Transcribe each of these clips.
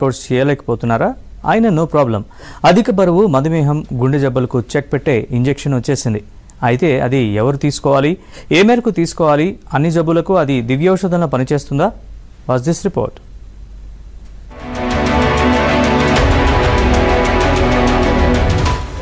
Course చేయలేకపోతున్నారా? అయినా no problem. అధిక బరువు, మధుమేహం, గుండె జబ్బులకు చెక్ పెట్టే ఇంజెక్షన్ వచ్చేసింది. అయితే అది ఎవరు తీసుకోవాలి, ఏ మేరకు తీసుకోవాలి, అన్ని జబ్బులకు అది దివ్యౌషధంలా పనిచేస్తుందా? Watch this report.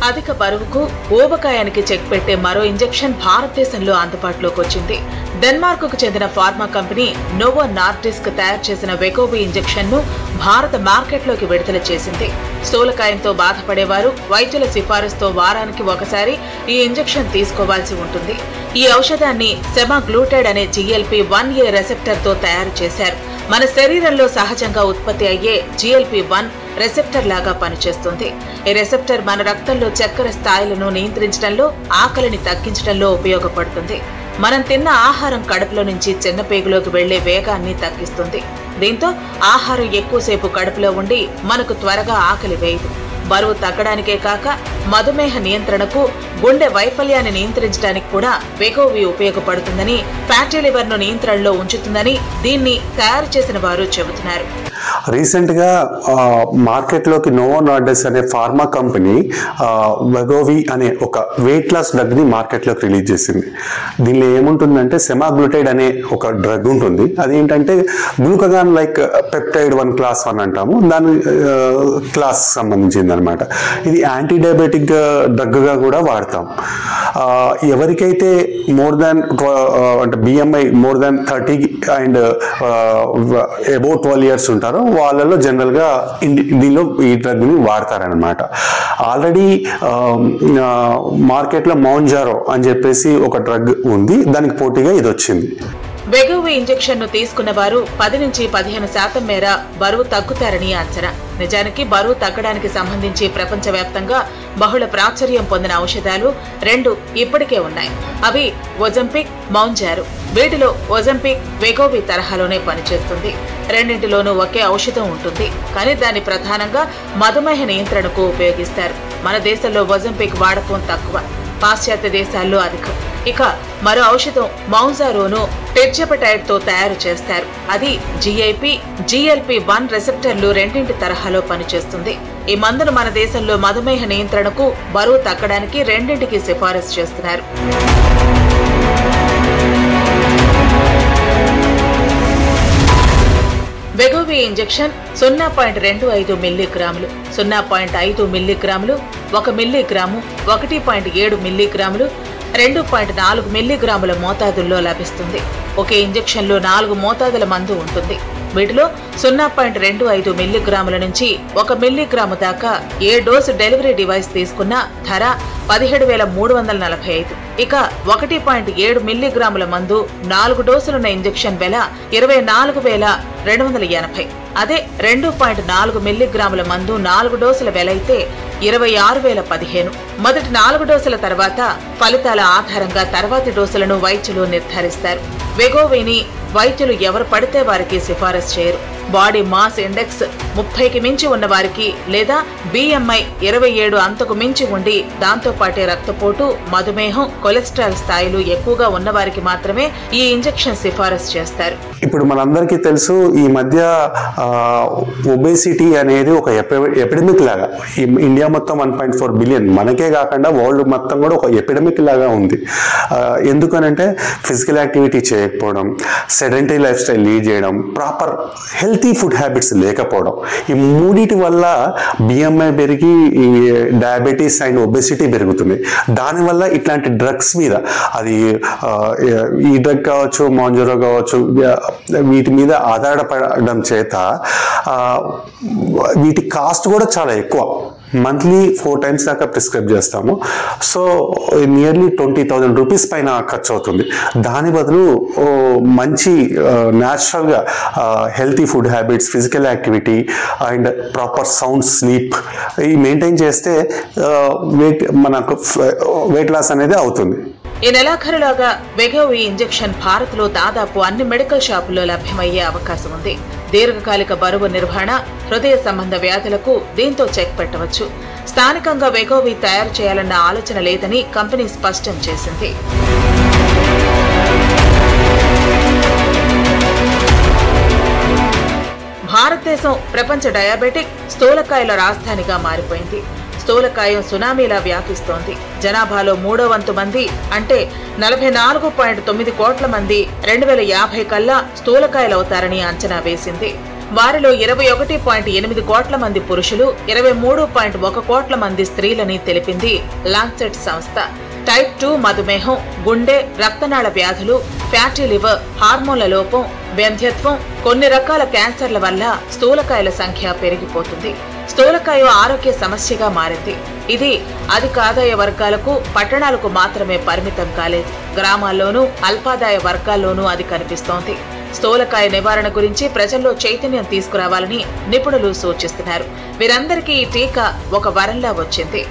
అధిక బరువుకు, ఊబకాయానికి చెక్ పెట్టే మరో ఇంజెక్షన్ భారతదేశంలో అందుబాటులోకి వచ్చింది. డెన్మార్క్కు చెందిన ఫార్మా కంపెనీ నోవో నార్డిస్క్ తయారు చేసిన వెగోవి ఇంజెక్షన్ ను భారత మార్కెట్లోకి విడుదల చేసింది. స్థూలకాయంతో బాధపడేవారు వైద్యుల సిఫారసుతో వారానికి ఒకసారి ఈ ఇంజెక్షన్ తీసుకోవాల్సి ఉంటుంది. ఈ ఔషధాన్ని సెమాగ్లూటైడ్ అనే GLP-1A రెసెప్టర్ తో తయారు చేశారు. మన శరీరంలో సహజంగా ఉత్పత్తి అయ్యే GLP-1 రెసెప్టర్ లాగా పనిచేస్తుంది. ఈ రెసెప్టర్ మన రక్తంలో చక్కెర స్థాయిలను నియంత్రించడంలో, ఆకలిని తగ్గించడంలో ఉపయోగపడుతుంది. మనం తిన్న ఆహారం కడుపులో నుంచి చిన్న పేగులోకి వెళ్లే వేగాన్ని తగ్గిస్తుంది. దీంతో ఆహారం ఎక్కువసేపు కడుపులో ఉండి మనకు త్వరగా ఆకలి వేయదు. బరువు తగ్గడానికే కాక మధుమేహ నియంత్రణకు, గుండె వైఫల్యాన్ని నియంత్రించడానికి కూడా వెగోవి ఉపయోగపడుతుందని, ఫ్యాటీ లివర్ ను నియంత్రణలో ఉంచుతుందని దీన్ని తయారు చేసిన వారు చెబుతున్నారు. రీసెంట్ గా మార్కెట్ లోకి నోవో నార్డిస్క్ అనే ఫార్మా కంపెనీ వెగోవి అనే ఒక వెయిట్ లాస్ డ్రగ్ ని మార్కెట్ లోకి రిలీజ్ చేసింది. దీనిలో ఏముంటుందంటే సెమాగ్లూటైడ్ అనే ఒక డ్రగ్ ఉంటుంది. అదేంటంటే గ్లూకగాన్ లైక్ పెప్టైడ్ 1 క్లాస్ 1 అంటాము, దాని క్లాస్ సంబంధించింది అనమాట. ఇది యాంటీ డయాబెటిక్ డ్రగ్ గా కూడా వాడతాం. ఎవరికైతే మోర్ దాన్ అంటే BMI more than 30 and above 12 years ఉంటారో వాళ్ళలో జనరల్ గా దీనిలో ఈ డ్రగ్ ని వాడతారనమాట. ఆల్రెడీ మార్కెట్ లో మౌంజారో అని చెప్పేసి ఒక డ్రగ్ ఉంది, దానికి పోటీగా ఇది వచ్చింది. వెగోవి ఇంజెక్షన్ ను తీసుకున్న వారు 10 నుంచి 15% మేర బరువు తగ్గుతారని అంచనా. నిజానికి బరువు తగ్గడానికి సంబంధించి ప్రపంచవ్యాప్తంగా బహుళ ప్రాచుర్యం పొందిన ఔషధాలు 2 ఇప్పటికే ఉన్నాయి. అవి ఒజంపిక్, మౌంజారో. వీటిలో ఒజంపిక్ వెగోవి తరహాలోనే పనిచేస్తుంది. రెండింటిలోనూ ఒకే ఔషధం ఉంటుంది, కానీ దాన్ని ప్రధానంగా మధుమేహ నియంత్రణకు ఉపయోగిస్తారు. మన దేశంలో ఒజంపిక్ వాడకం తక్కువ, పాశ్చాత్య దేశాల్లో అధికం. ఇక మరో ఔషధం మౌంజారోను టెర్జపెటైడ్ తో తయారు చేస్తారు. అది GLP-1 రెసెప్టర్లు రెండింటి తరహాలో పనిచేస్తుంది. ఈ మందును మన దేశంలో మధుమేహ నియంత్రణకు, బరువు తగ్గడానికి రెండింటికి సిఫారసు చేస్తున్నారు. వెగోవి ఇంజెక్షన్ 0.25 మిల్లీగ్రాములు, 0.5 మిల్లీగ్రాములు, 1 మిల్లీగ్రాము, 1.7 మిల్లీగ్రాములు, 2.4 మిల్లీగ్రాముల మోతాదుల్లో లభిస్తుంది. ఒకే ఇంజెక్షన్లో 4 మోతాదుల మందు ఉంటుంది. వీటిలో 0.25 మిల్లీగ్రాముల నుంచి 1 మిల్లీగ్రాము దాకా ఏ డోసు డెలివరీ డివైస్ తీసుకున్న ధర 17,345. ఇక 1.7 మిల్లీగ్రాముల మందు 4 డోసులున్న ఇంజెక్షన్ వెల 24,280. అదే 2.4 మిల్లీగ్రాముల మందు 4 డోసుల వెల అయితే 26,015. మొదటి 4 డోసుల తర్వాత ఫలితాల ఆధారంగా తర్వాతి డోసులను వైద్యులు నిర్ధారిస్తారు. వెగోవిని వైద్యులు ఎవరు పడితే వారికి సిఫారసు చేయరు. బాడీ మాస్ ఇండెక్స్ 30కి మించి ఉన్న వారికి లేదా BMI 27 అంతకు మించి ఉండి దాంతోపాటే రక్తపోటు, మధుమేహం, కొలెస్ట్రాల్ స్థాయిలు ఎక్కువగా ఉన్న వారికి మాత్రమే ఈ ఇంజెక్షన్ సిఫారసు చేస్తారు. ఇప్పుడు మనందరికీ తెలుసు, ఈ మధ్య ఒబేసిటీ అనేది ఒక ఎపిడమిక్ లాగా ఇండియా మొత్తం 1.4 బిలియన్, మనకే కాకుండా వరల్డ్ మొత్తం కూడా ఒక ఎపిడమిక్ లాగా ఉంది. ఎందుకనంటే ఫిజికల్ యాక్టివిటీ చేయకపోవడం, సెడెంటరీ లైఫ్ స్టైల్ లీడ్ చేయడం, ప్రాపర్ హెల్తీ ఫుడ్ హ్యాబిట్స్ లేకపోవడం, ఈ మూడిటి వల్ల BMI పెరిగి ఈ డయాబెటీస్ అండ్ ఒబెసిటీ పెరుగుతుంది. దానివల్ల ఇట్లాంటి డ్రగ్స్ మీద, అది ఈ డ్రగ్ కావచ్చు, మౌంజారో కావచ్చు, వీటి మీద ఆధారపడడం చేత వీటి కాస్ట్ కూడా చాలా ఎక్కువ. మంత్లీ 4 times దాకా ప్రిస్క్రైబ్ చేస్తాము. సో నియర్లీ 20,000 రూపీస్ పైన ఖర్చు అవుతుంది. దాని బదులు మంచి న్యాచురల్గా healthy food habits, physical activity and proper sound sleep ఈ మెయింటైన్ చేస్తే మనకు వెయిట్ లాస్ అనేది అవుతుంది. ఈ నెలాఖరులాగా వెగోవి ఇంజెక్షన్ భారత్లో దాదాపు అన్ని మెడికల్ షాపుల్లో లభ్యమయ్యే అవకాశం ఉంది. దీర్ఘకాలిక బరువు నిర్వహణ, హృదయ సంబంధ వ్యాధులకు దీంతో చెక్ పెట్టవచ్చు. స్థానికంగా వెగోవి తయారు చేయాలన్న ఆలోచన లేదని కంపెనీ స్పష్టం చేసింది. భారతదేశం ప్రపంచ డయాబెటిక్ స్థూలకాయల రాజధానిగా మారిపోయింది. స్థూలకాయం సునామీలా వ్యాపిస్తోంది. జనాభాలో 3వ వంతు మంది అంటే 44.9 కోట్ల మంది 2050 కల్లా స్థూలకాయలవుతారని అంచనా వేసింది. వారిలో 21.8 కోట్ల మంది పురుషులు, 23.1 కోట్ల మంది స్త్రీలని తెలిపింది లాంచెట్ సంస్థ. టైప్ 2 మధుమేహం, గుండె, రక్తనాళ వ్యాధులు, ఫ్యాటీ లివర్, హార్మోన్ల లోపం, వ్యంధ్యత్వం, కొన్ని రకాల క్యాన్సర్ల వల్ల స్థూలకాయల సంఖ్య పెరిగిపోతుంది. స్థూలకాయం ఆరోగ్య సమస్యగా మారింది. ఇది అధిక ఆదాయ వర్గాలకు, పట్టణాలకు మాత్రమే పరిమితం కాలేదు. గ్రామాల్లోనూ అల్పాదాయ వర్గాల్లోనూ అది కనిపిస్తోంది. స్థూలకాయ నివారణ గురించి ప్రజల్లో చైతన్యం తీసుకురావాలని నిపుణులు సూచిస్తున్నారు. వీరందరికీ ఈ టీకా ఒక వరంలా వచ్చింది.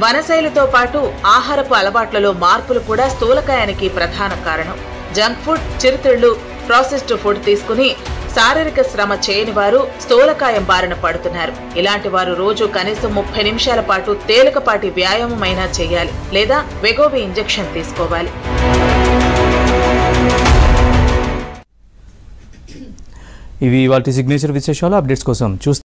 వనశైలితో పాటు ఆహారపు అలవాట్లలో మార్పులు కూడా స్థూలకాయానికి ప్రధాన కారణం. జంక్ ఫుడ్, చిరుతిళ్లు, ప్రాసెస్డ్ ఫుడ్ తీసుకుని శారీరక శ్రమ చేయని వారు స్థూలకాయం బారిన పడుతున్నారు. ఇలాంటి వారు రోజు కనీసం 30 నిమిషాల పాటు తేలికపాటి వ్యాయామం అయినా చేయాలి, లేదా వెగోవి ఇంజెక్షన్ తీసుకోవాలి. ఇవి వాటి సిగ్నేచర్ విశేషాలు. అప్డేట్స్ కోసం చూస్తే